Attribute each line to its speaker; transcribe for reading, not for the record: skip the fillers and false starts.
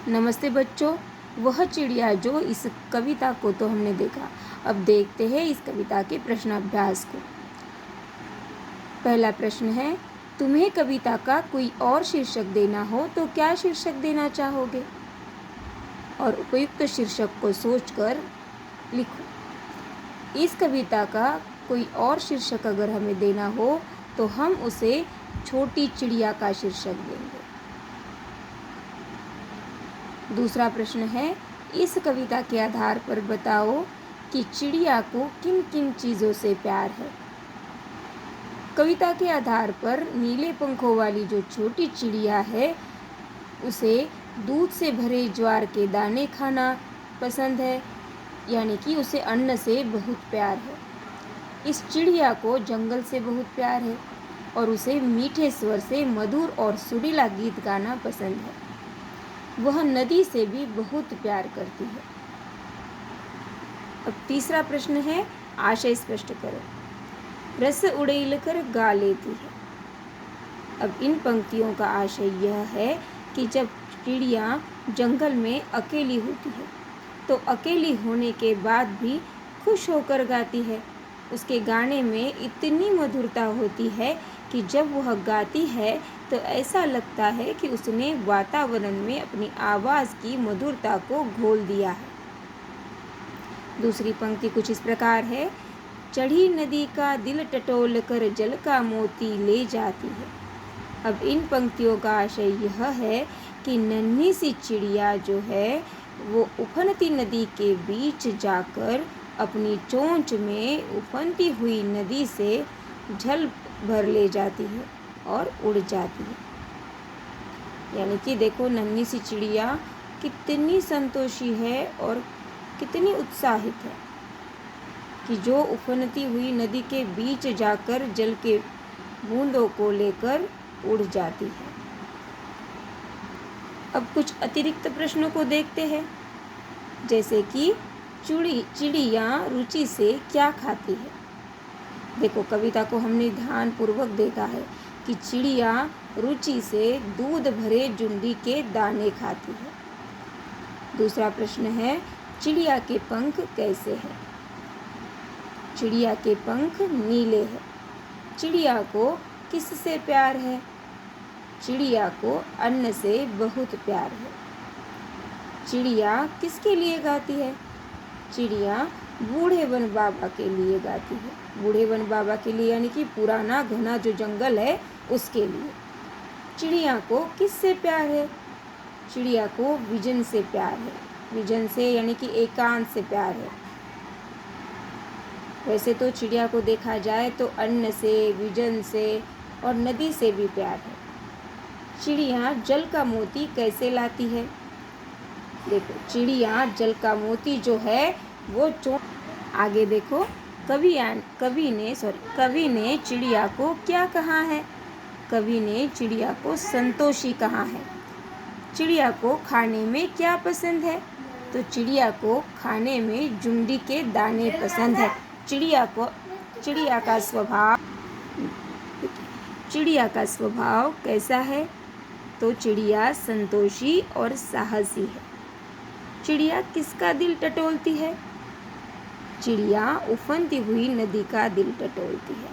Speaker 1: नमस्ते बच्चों। वह चिड़िया जो इस कविता को तो हमने देखा, अब देखते हैं इस कविता के प्रश्नाभ्यास को। पहला प्रश्न है, तुम्हें कविता का कोई और शीर्षक देना हो तो क्या शीर्षक देना चाहोगे? और उपयुक्त शीर्षक को सोचकर लिखो। इस कविता का कोई और शीर्षक अगर हमें देना हो तो हम उसे छोटी चिड़िया का शीर्षक देंगे। दूसरा प्रश्न है, इस कविता के आधार पर बताओ कि चिड़िया को किन किन चीज़ों से प्यार है। कविता के आधार पर नीले पंखों वाली जो छोटी चिड़िया है उसे दूध से भरे ज्वार के दाने खाना पसंद है, यानी कि उसे अन्न से बहुत प्यार है। इस चिड़िया को जंगल से बहुत प्यार है और उसे मीठे स्वर से मधुर और सुरीला गीत गाना पसंद है। वह नदी से भी बहुत प्यार करती है। अब तीसरा प्रश्न है, आशय स्पष्ट करो। रस उड़ेल कर गा लेती है। अब इन पंक्तियों का आशय यह है कि जब चिड़िया जंगल में अकेली होती है तो अकेली होने के बाद भी खुश होकर गाती है। उसके गाने में इतनी मधुरता होती है कि जब वह गाती है तो ऐसा लगता है कि उसने वातावरण में अपनी आवाज़ की मधुरता को घोल दिया है। दूसरी पंक्ति कुछ इस प्रकार है, चढ़ी नदी का दिल टटोल कर जल का मोती ले जाती है। अब इन पंक्तियों का आशय यह है कि नन्ही सी चिड़िया जो है वो उफनती नदी के बीच जाकर अपनी चोंच में उफनती हुई नदी से झल भर ले जाती है और उड़ जाती है। यानी कि देखो नन्ही सी चिड़िया कितनी संतोषी है और कितनी उत्साहित है कि जो उफनती हुई नदी के बीच जाकर जल के बूंदों को लेकर उड़ जाती है। अब कुछ अतिरिक्त प्रश्नों को देखते हैं, जैसे कि चिड़िया रुचि से क्या खाती है। देखो कविता को हमने ध्यानपूर्वक देखा है कि चिड़िया रुचि से दूध भरे जुंडी के दाने खाती है। दूसरा प्रश्न है, चिड़िया के पंख कैसे हैं? चिड़िया के पंख नीले हैं। चिड़िया को किससे प्यार है? चिड़िया को अन्न से बहुत प्यार है। चिड़िया किसके लिए गाती है? चिड़िया बूढ़े वन बाबा के लिए गाती है। बूढ़े वन बाबा के लिए यानी कि पुराना घना जो जंगल है उसके लिए। चिड़िया को किससे प्यार है? चिड़िया को विजन से प्यार है। विजन से यानी कि एकांत से प्यार है। वैसे तो चिड़िया को देखा जाए तो अन्न से, विजन से और नदी से भी प्यार है। चिड़िया जल का मोती कैसे लाती है? देखो चिड़िया जल का मोती जो है वो आगे देखो, कवि ने चिड़िया को क्या कहा है? कवि ने चिड़िया को संतोषी कहा है। चिड़िया को खाने में क्या पसंद है? तो चिड़िया को खाने में जुंडी के दाने पसंद है। चिड़िया का स्वभाव कैसा है? तो चिड़िया संतोषी और साहसी है। चिड़िया किसका दिल टटोलती है? चिड़िया उफनती हुई नदी का दिल टटोलती है।